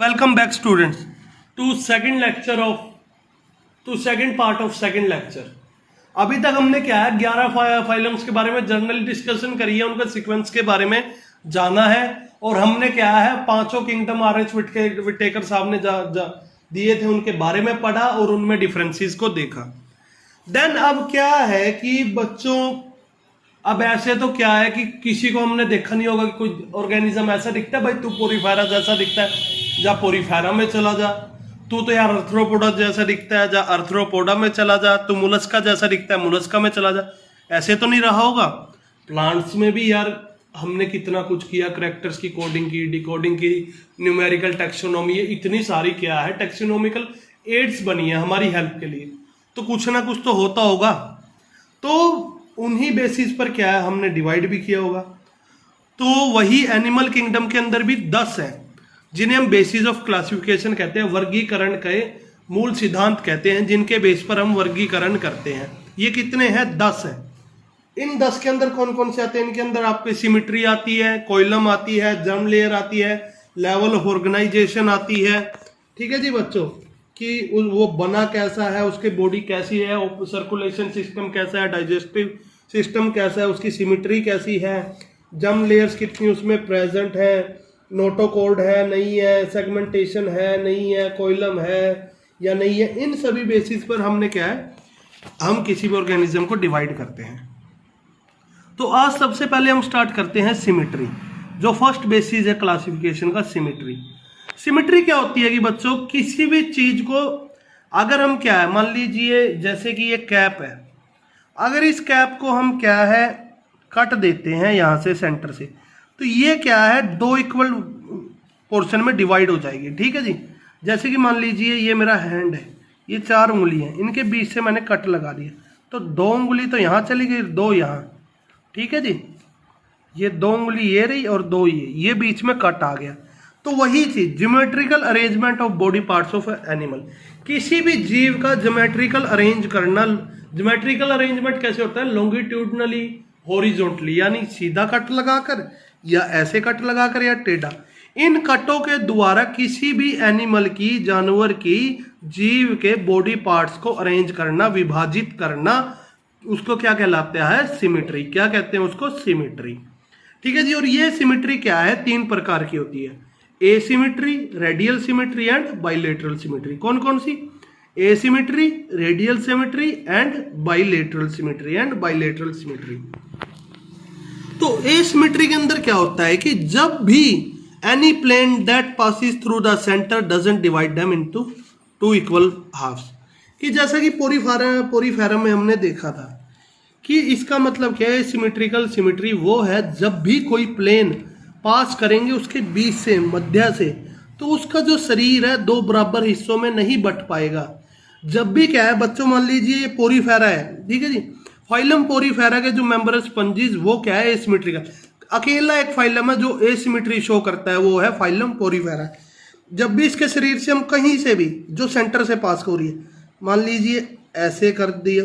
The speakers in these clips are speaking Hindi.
Welcome back students to second part of second lecture। अभी तक हमने क्या है 11 फाइलम्स के बारे में जनरल डिस्कशन करी है, उनका सीक्वेंस के बारे में जाना है और हमने क्या है पांचों किंगडम आर.एच. विटेकर साहब ने दिए थे उनके बारे में पढ़ा और उनमें डिफरेंसेस को देखा। देन अब क्या है कि बच्चों अब ऐसे तो क्या है कि किसी को हमने देखा नहीं होगा कि कोई ऑर्गेनिज्म ऐसा दिखता है भाई तू पोरीफेरा जैसा दिखता है जा पोरीफेरा में चला जा, तू तो यार अर्थ्रोपोडा जैसा दिखता है जा अर्थ्रोपोडा में चला जा, तू मुलस्का जैसा दिखता है मुलस्का में चला जा। ऐसे तो नहीं रहा होगा। प्लांट्स में भी यार हमने कितना कुछ किया, करेक्टर्स की कोडिंग की, डिकोडिंग की, न्यूमेरिकल टैक्सोनॉमी, ये इतनी सारी क्या है टैक्सोनॉमिकल एड्स बनी है हमारी हेल्प के लिए, तो कुछ ना कुछ तो होता होगा। तो उन्हीं बेसिस पर क्या है हमने डिवाइड भी किया होगा। तो वही एनिमल किंगडम के अंदर भी 10 है जिन्हें हम बेसिस ऑफ क्लासिफिकेशन कहते हैं, वर्गीकरण के मूल सिद्धांत कहते हैं, जिनके बेस पर हम वर्गीकरण करते हैं। ये कितने हैं? 10 है। इन 10 के अंदर कौन कौन से आते हैं? इनके अंदर आपकी सिमिट्री आती है, कोइलम आती है, जर्म लेयर आती है, लेवल ऑफ ऑर्गेनाइजेशन आती है। ठीक है जी बच्चों, कि वो बना कैसा है, उसकी बॉडी कैसी है, सर्कुलेशन सिस्टम कैसा है, डाइजेस्टिव सिस्टम कैसा है, उसकी सिमिट्री कैसी है, जर्म लेयर्स कितनी उसमें प्रेजेंट है, नोटोकॉर्ड है नहीं है, सेगमेंटेशन है नहीं है, कोइलम है या नहीं है। इन सभी बेसिस पर हमने क्या है हम किसी भी ऑर्गेनिज्म को डिवाइड करते हैं। तो आज सबसे पहले हम स्टार्ट करते हैं सिमिट्री, जो फर्स्ट बेसिस है क्लासिफिकेशन का, सिमिट्री। सिमिट्री क्या होती है कि बच्चों किसी भी चीज को अगर हम क्या है मान लीजिए जैसे कि ये कैप है, अगर इस कैप को हम क्या है कट देते हैं यहाँ से सेंटर से, तो ये क्या है 2 इक्वल पोर्शन में डिवाइड हो जाएगी। ठीक है जी, जैसे कि मान लीजिए ये मेरा हैंड है, ये 4 उंगली है, इनके बीच से मैंने कट लगा दिया तो 2 उंगली तो यहाँ चली गई, 2 यहाँ। ठीक है जी, ये 2 उंगली ये रही और 2 ये बीच में कट आ गया। तो वही चीज geometrical arrangement of body parts of animal, किसी भी जीव का ज्योमेट्रिकल अरेंज करना। ज्योमेट्रिकल अरेंजमेंट कैसे होता है? लॉन्गिट्यूडनली, हॉरिजॉन्टली, यानी सीधा कट लगाकर या ऐसे कट लगाकर या टेढ़ा। इन कटों के द्वारा किसी भी एनिमल की, जानवर की, जीव के बॉडी पार्ट्स को अरेंज करना, विभाजित करना, उसको क्या कहलाता है? सिमिट्री। क्या कहते हैं उसको? सिमिट्री। ठीक है जी, और ये सिमिट्री क्या है 3 प्रकार की होती है, asymmetry, radial symmetry and bilateral symmetry. कौन कौन सी? Asymmetry, radial symmetry and bilateral symmetry and bilateral symmetry. तो एसिमिट्री के अंदर क्या होता है कि जब भी any plane that passes through the centre doesn't divide them into 2 equal halves, कि जैसा कि पोरीफेरा में हमने देखा था कि इसका मतलब क्या है? सिमिट्रिकल सिमिट्री वो है जब भी कोई प्लेन पास करेंगे उसके बीच से, मध्य से, तो उसका जो शरीर है 2 बराबर हिस्सों में नहीं बट पाएगा। जब भी क्या है बच्चों मान लीजिए ये पोरीफेरा है, ठीक है जी, फाइलम पोरीफेरा के जो मेंबर स्पंजीज वो क्या है? एसिमिट्रिकल। अकेला एक फाइलम है जो एसिमिट्री शो करता है, वो है फाइलम पोरीफेरा। जब भी इसके शरीर से हम कहीं से भी जो सेंटर से पास हो रही है, मान लीजिए ऐसे कर दिया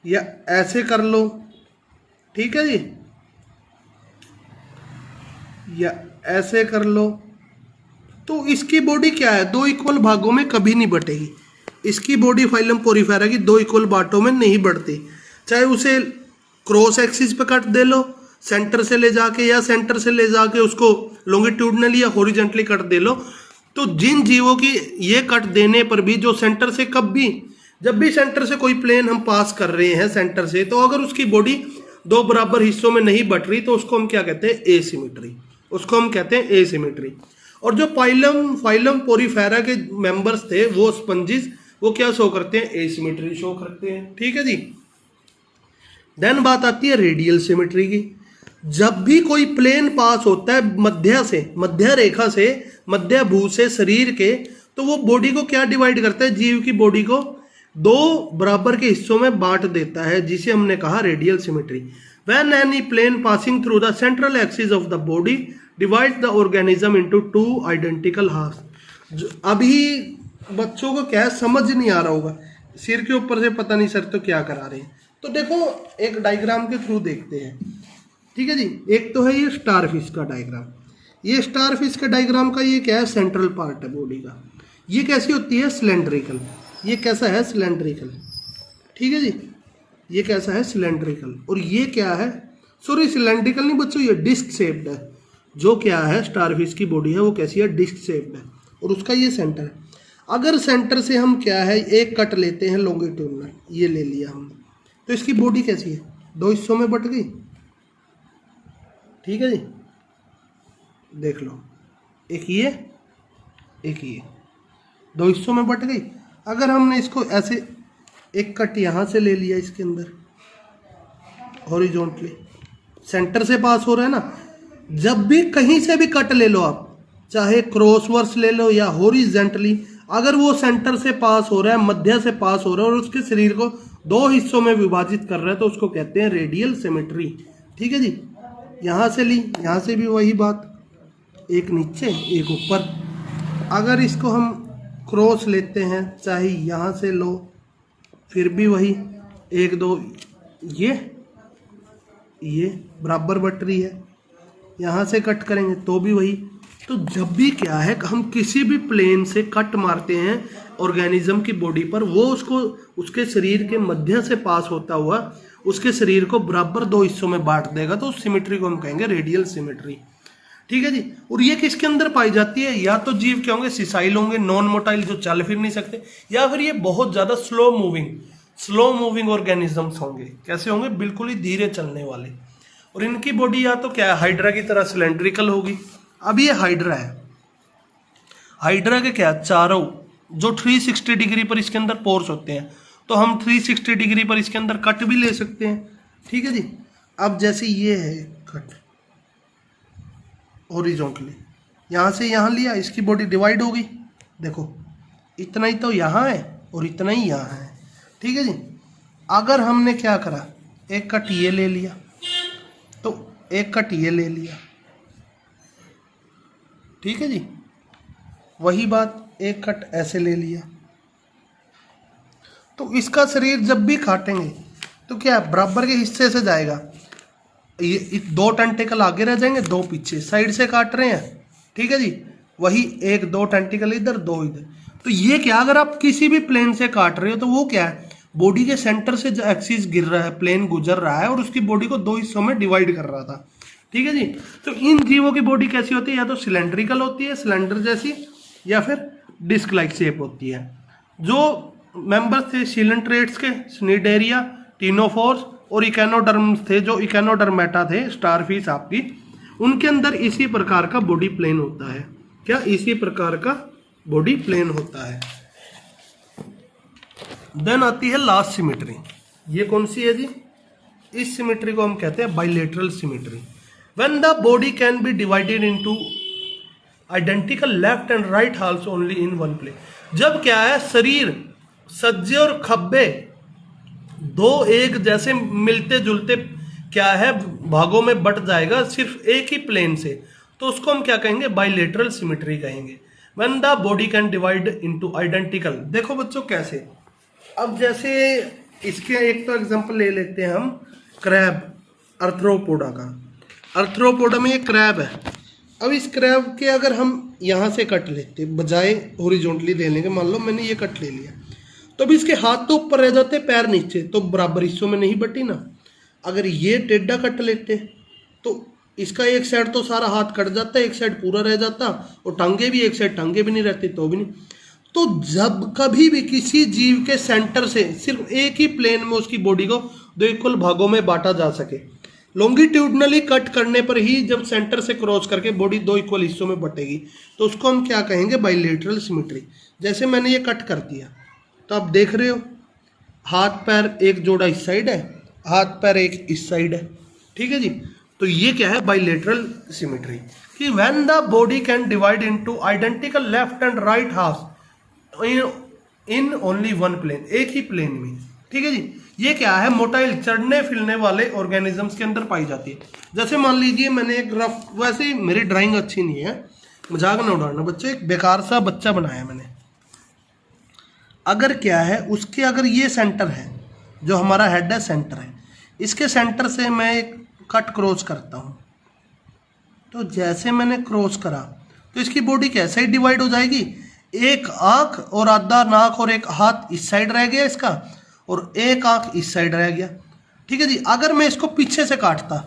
या ऐसे कर लो, ठीक है जी, या ऐसे कर लो, तो इसकी बॉडी क्या है 2 इक्वल भागों में कभी नहीं बटेगी। इसकी बॉडी फाइलम पोरीफेरा की 2 इक्वल बाटों में नहीं बढ़ती। चाहे उसे क्रॉस एक्सिस पे कट दे लो सेंटर से ले जाके, या सेंटर से ले जाके उसको लॉन्गिट्यूडनली या हॉरिजॉन्टली कट दे लो, तो जिन जीवों की ये कट देने पर भी जो सेंटर से कभी, जब भी सेंटर से कोई प्लेन हम पास कर रहे हैं सेंटर से, तो अगर उसकी बॉडी 2 बराबर हिस्सों में नहीं बट रही तो उसको हम क्या कहते हैं? एसिमिट्री। उसको हम कहते हैं एसिमिट्री। और जो फाइलम पोरीफेरा के मेंबर्स थे वो स्पंजिस, वो क्या शो करते हैं? एसिमिट्री शो करते हैं। ठीक है जी। देन बात आती है रेडियल सिमिट्री की। जब भी कोई प्लेन पास होता है मध्य से, मध्य रेखा से, मध्य भू से शरीर के, तो वो बॉडी को क्या डिवाइड करता है? जीव की बॉडी को 2 बराबर के हिस्सों में बांट देता है, जिसे हमने कहा radial symmetry. When any plane passing through the central axis of the body divides the organism into 2 identical halves। अभी बच्चों को क्या है समझ नहीं आ रहा होगा, सिर के ऊपर से पता नहीं सर तो क्या करा रहे हैं। तो देखो एक डायग्राम के थ्रू देखते हैं। ठीक है जी, एक तो है ये स्टार फिश का डायग्राम, ये स्टार फिश के डायग्राम का ये क्या है, सेंट्रल पार्ट है बॉडी का। ये कैसी होती है, सिलेंड्रिकल। ये कैसा है, सिलेंड्रिकल। ठीक है जी, ये कैसा है, सिलेंड्रिकल। और ये क्या है, सॉरी सिलेंड्रिकल नहीं बच्चों, ये डिस्क शेप्ड है। जो क्या है स्टारफिश की बॉडी है वो कैसी है, डिस्क शेप्ड है। और उसका ये सेंटर है। अगर सेंटर से हम क्या है एक कट लेते हैं लॉन्गिट्यूडनल, ये ले लिया हमने, तो इसकी बॉडी कैसी है, दो हिस्सों में बट गई। ठीक है जी, देख लो, एक ये दो हिस्सों में बट गई। अगर हमने इसको ऐसे एक कट यहाँ से ले लिया इसके अंदर हॉरिजॉन्टली, सेंटर से पास हो रहा है ना, जब भी कहीं से भी कट ले लो आप, चाहे क्रॉसवर्स ले लो या हॉरिजॉन्टली, अगर वो सेंटर से पास हो रहा है, मध्य से पास हो रहा है और उसके शरीर को दो हिस्सों में विभाजित कर रहा है, तो उसको कहते हैं रेडियल सिमेट्री। ठीक है जी, यहाँ से ली, यहाँ से भी वही बात, एक नीचे एक ऊपर। अगर इसको हम क्रॉस लेते हैं, चाहे यहाँ से लो, फिर भी वही, एक दो, ये बराबर बट रही है। यहाँ से कट करेंगे तो भी वही। तो जब भी क्या है, हम किसी भी प्लेन से कट मारते हैं ऑर्गेनिज्म की बॉडी पर, वो उसको उसके शरीर के मध्य से पास होता हुआ उसके शरीर को बराबर दो हिस्सों में बांट देगा, तो उस सिमेट्री को हम कहेंगे रेडियल सिमेट्री। ठीक है जी। और ये किसके अंदर पाई जाती है, या तो जीव क्या होंगे, सिसाइल होंगे, नॉन मोटाइल जो चल फिर नहीं सकते, या फिर ये बहुत ज्यादा स्लो मूविंग ऑर्गेनिजम्स होंगे। कैसे होंगे, बिल्कुल ही धीरे चलने वाले। और इनकी बॉडी या तो क्या है, हाइड्रा की तरह सिलेंड्रिकल होगी। अब ये हाइड्रा है, हाइड्रा के क्या चारों जो 360 डिग्री पर इसके अंदर पोर्स होते हैं, तो हम 360 डिग्री पर इसके अंदर कट भी ले सकते हैं। ठीक है जी। अब जैसे ये है कट हॉरिजॉन्टली, यहाँ से यहाँ लिया, इसकी बॉडी डिवाइड हो गई। देखो इतना ही तो यहाँ है और इतना ही यहाँ है। ठीक है जी। अगर हमने क्या करा, एक कट ये ले लिया, तो एक कट ये ले लिया। ठीक है जी। वही बात, एक कट ऐसे ले लिया, तो इसका शरीर जब भी काटेंगे तो क्या बराबर के हिस्से से जाएगा। ये दो टेंटिकल आगे रह जाएंगे, दो पीछे, साइड से काट रहे हैं। ठीक है जी। वही एक दो टेंटिकल इधर, दो इधर। तो ये क्या, अगर आप किसी भी प्लेन से काट रहे हो तो वो क्या है, बॉडी के सेंटर से जो एक्सिस गिर रहा है, प्लेन गुजर रहा है और उसकी बॉडी को दो हिस्सों में डिवाइड कर रहा था। ठीक है जी। तो इन जीवों की बॉडी कैसी होती है, या तो सिलेंड्रिकल होती है, सिलेंडर जैसी, या फिर डिस्क लाइक शेप होती है। जो मेंबर्स थे सिलेंट्रेट्स के, स्निडेरिया, टीनोफोर्स और इकेनोडर्म्स थे, जो इकेनोडर्मेटा थे स्टारफिश आपकी, उनके अंदर इसी प्रकार का बॉडी प्लेन होता है। क्या, इसी प्रकार का बॉडी प्लेन होता है। देन आती है लास्ट सिमेट्री। ये कौन सी है जी, इस सिमेट्री को हम कहते हैं bilateral symmetry. When the body can be divided into identical left and right halves only in one plane. जब क्या है, शरीर सज्जे और खब्बे दो एक जैसे मिलते जुलते क्या है भागों में बट जाएगा सिर्फ एक ही प्लेन से, तो उसको हम क्या कहेंगे, बाइलेटरल सिमेट्री कहेंगे। When the body can divide into identical. देखो बच्चों कैसे, अब जैसे इसके एक तो एग्जांपल ले लेते हैं हम, क्रैब, अर्थ्रोपोडा का। अर्थ्रोपोडा में एक क्रैब है। अब इस क्रैब के अगर हम यहाँ से कट लेते, बजाय हॉरिजॉन्टली देने के, मान लो मैंने ये कट ले लिया, तो अब इसके हाथ तो ऊपर रह जाते, पैर नीचे, तो बराबर हिस्सों में नहीं बटी ना। अगर ये टेढ़ा कट लेते तो इसका एक साइड तो सारा हाथ कट जाता, एक साइड पूरा रह जाता, और टांगे भी, एक साइड टांगे भी नहीं रहती, तो भी नहीं। तो जब कभी भी किसी जीव के सेंटर से सिर्फ एक ही प्लेन में उसकी बॉडी को दो इक्वल भागों में बांटा जा सके, लॉन्गिट्यूडनली कट करने पर ही जब सेंटर से क्रॉस करके बॉडी दो इक्वल हिस्सों में बटेगी, तो उसको हम क्या कहेंगे, बाइलेटरल सिमेट्री। जैसे मैंने ये कट कर दिया, तो आप देख रहे हो हाथ पैर एक जोड़ा इस साइड है, हाथ पैर एक इस साइड है। ठीक है जी। तो ये क्या है, बाइलेटरल सिमेट्री, कि when the body can divide into identical left and right half in only one plane, एक ही प्लेन में। ठीक है जी। ये क्या है, मोटाइल चढ़ने फिरने वाले ऑर्गेनिजम्स के अंदर पाई जाती है। जैसे मान लीजिए मैंने एक रफ, वैसे ही मेरी ड्राइंग अच्छी नहीं है, मजाक ना उड़ाना बच्चे, एक बेकार सा बच्चा बनाया मैंने। अगर क्या है उसके, अगर ये सेंटर है, जो हमारा हेड है सेंटर है, इसके सेंटर से मैं एक कट क्रॉस करता हूँ, तो जैसे मैंने क्रॉस करा तो इसकी बॉडी कैसे ही डिवाइड हो जाएगी, एक आंख और आधा नाक और एक हाथ इस साइड रह गया इसका, और एक आंख इस साइड रह गया। ठीक है जी। अगर मैं इसको पीछे से काटता,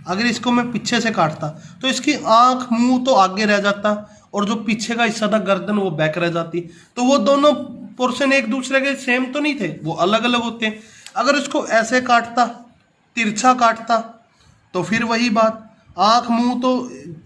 अगर इसको मैं पीछे से काटता तो इसकी आंख मुंह तो आगे रह जाता और जो पीछे का हिस्सा था गर्दन वो बैक रह जाती। तो वो दोनों पोर्शन एक दूसरे के सेम तो नहीं थे, वो अलग अलग होते हैं। अगर इसको ऐसे काटता, तिरछा काटता, तो फिर वही बात, आंख मुंह तो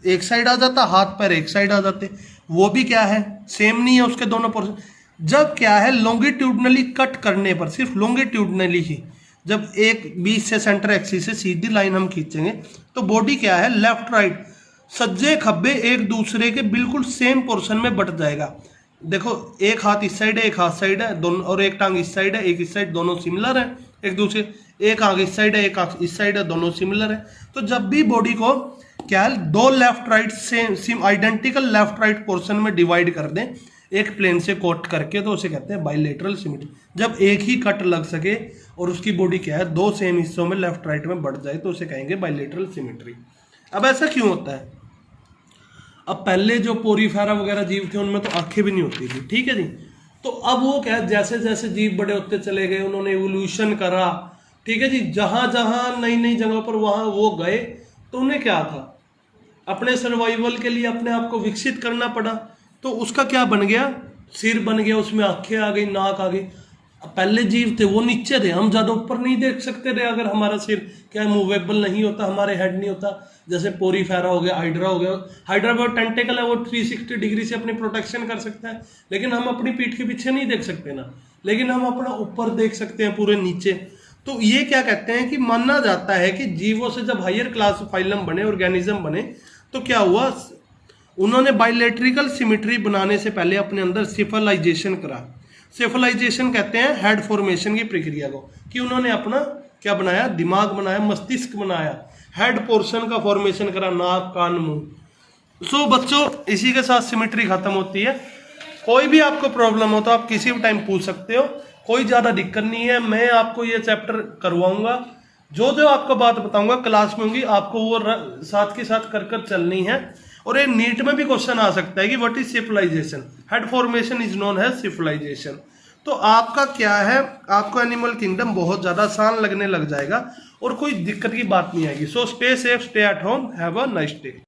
एक साइड आ जाता, हाथ पैर एक साइड आ जाते, वो भी क्या है सेम नहीं है उसके दोनों पोर्शन। जब क्या है लॉन्गिट्यूडनली कट करने पर, सिर्फ लॉन्गिट्यूडनली ही, जब एक बीच से सेंटर एक्सिस से सीधी लाइन हम खींचेंगे तो बॉडी क्या है लेफ्ट राइट सज्जे खब्बे एक दूसरे के बिल्कुल सेम पोर्शन में बट जाएगा। देखो एक हाथ इस साइड है, एक हाथ साइड है दोनों, और एक टांग इस साइड है, एक इस साइड, दोनों सिमिलर है एक दूसरे। एक आंख इस साइड है, एक आंख इस साइड है, दोनों सिमिलर है। तो जब भी बॉडी को क्या है दो left right same identical left right portion में डिवाइड कर दें एक प्लेन से कोट करके, तो उसे कहते हैं बाइलेटरल सिमेट्री। जब एक ही कट लग सके और उसकी बॉडी क्या है दो सेम हिस्सों में लेफ्ट राइट में बढ़ जाए तो उसे कहेंगे बाइलेटरल सिमेट्री। अब ऐसा क्यों होता है? अब पहले जो पोरीफेरा वगैरह जीव थे उनमें तो आंखें भी नहीं होती थी, ठीक है जी। तो अब वो क्या है जैसे जैसे जीव बड़े होते चले गए, उन्होंने एवोल्यूशन करा, ठीक है जी। जहां जहां नई नई जगहों पर वहां वो गए तो उन्हें क्या था अपने सर्वाइवल के लिए अपने आप को विकसित करना पड़ा। तो उसका क्या बन गया, सिर बन गया, उसमें आंखें आ गई, नाक आ गई। पहले जीव थे वो नीचे थे, हम ज्यादा ऊपर नहीं देख सकते थे अगर हमारा सिर क्या मूवेबल नहीं होता, हमारे हेड नहीं होता। जैसे पोरीफेरा हो गया, हाइड्रा हो गया। हाइड्रा वो टेंटेकल है, वो 360 डिग्री से अपनी प्रोटेक्शन कर सकता है, लेकिन हम अपनी पीठ के पीछे नहीं देख सकते ना, लेकिन हम अपना ऊपर देख सकते हैं पूरे नीचे। तो ये क्या कहते हैं कि माना जाता है कि जीवों से जब हायर क्लास फाइलम बने, ऑर्गेनिज्म बने, तो क्या हुआ उन्होंने बाइलेटरिकल सिमेट्री बनाने से पहले अपने अंदर सिफलाइजेशन करा। सिफलाइजेशन कहते हैं हेड फॉर्मेशन की प्रक्रिया को, कि उन्होंने अपना क्या बनाया, दिमाग बनाया, मस्तिष्क बनाया, हेड पोर्शन का फॉर्मेशन करा, नाक कान मुंह। सो बच्चों इसी के साथ सिमेट्री खत्म होती है। कोई भी आपको प्रॉब्लम हो तो आप किसी भी टाइम पूछ सकते हो, कोई ज़्यादा दिक्कत नहीं है। मैं आपको ये चैप्टर करवाऊंगा, जो जो आपको बात बताऊंगा क्लास में होंगी, आपको वो साथ के साथ कर कर चलनी है। और ये नीट में भी क्वेश्चन आ सकता है कि what is cephalization, head formation is known as cephalization. तो आपका क्या है, आपको एनिमल किंगडम बहुत ज़्यादा आसान लगने लग जाएगा और कोई दिक्कत की बात नहीं आएगी। So stay safe, stay at home, have a nice day.